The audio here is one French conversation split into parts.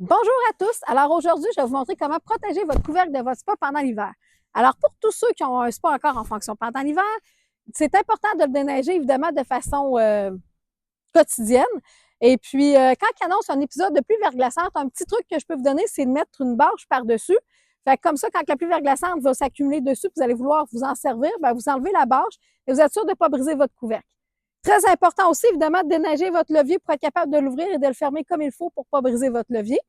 Bonjour à tous. Alors aujourd'hui, je vais vous montrer comment protéger votre couvercle de votre spa pendant l'hiver. Alors pour tous ceux qui ont un spa encore en fonction pendant l'hiver, c'est important de le déneiger évidemment de façon quotidienne. Et puis quand il annonce un épisode de pluie verglaçante, un petit truc que je peux vous donner, c'est de mettre une bâche par-dessus. Fait que comme ça, quand la pluie verglaçante va s'accumuler dessus, vous allez vouloir vous en servir, bien, vous enlevez la bâche et vous êtes sûr de ne pas briser votre couvercle. Très important aussi, évidemment, de déneiger votre levier pour être capable de l'ouvrir et de le fermer comme il faut pour ne pas briser votre levier.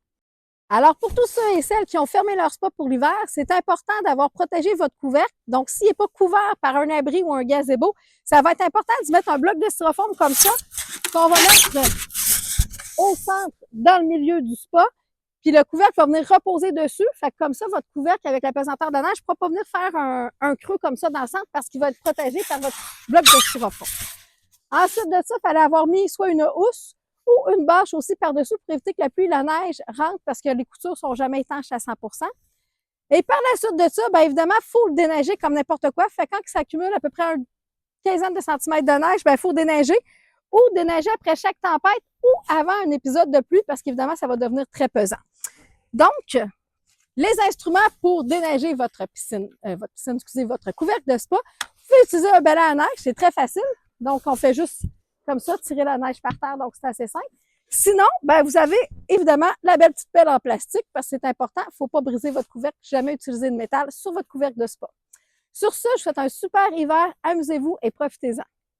Alors, pour tous ceux et celles qui ont fermé leur spa pour l'hiver, c'est important d'avoir protégé votre couvercle. Donc, s'il n'est pas couvert par un abri ou un gazebo, ça va être important d'y mettre un bloc de styrofoam comme ça, qu'on va mettre au centre, dans le milieu du spa. Puis le couvercle va venir reposer dessus. Fait que comme ça, votre couvercle avec la pesanteur de neige ne pourra pas venir faire un creux comme ça dans le centre parce qu'il va être protégé par votre bloc de styrofoam. Ensuite de ça, il fallait avoir mis soit une housse ou une bâche aussi par-dessus pour éviter que la pluie et la neige rentrent parce que les coutures sont jamais étanches à 100 Et par la suite de ça, bien évidemment, il faut le déneiger comme n'importe quoi. Fait que quand il s'accumule à peu près une quinzaine de centimètres de neige, bien, il faut déneiger ou déneiger après chaque tempête ou avant un épisode de pluie parce qu'évidemment, ça va devenir très pesant. Donc, les instruments pour déneiger votre votre couvercle de spa, vous pouvez utiliser un balai à neige, c'est très facile. Donc, on fait juste comme ça, tirer la neige par terre, donc c'est assez simple. Sinon, ben, vous avez évidemment la belle petite pelle en plastique parce que c'est important, il ne faut pas briser votre couvercle, jamais utiliser de métal sur votre couvercle de spa. Sur ce, je vous souhaite un super hiver, amusez-vous et profitez-en.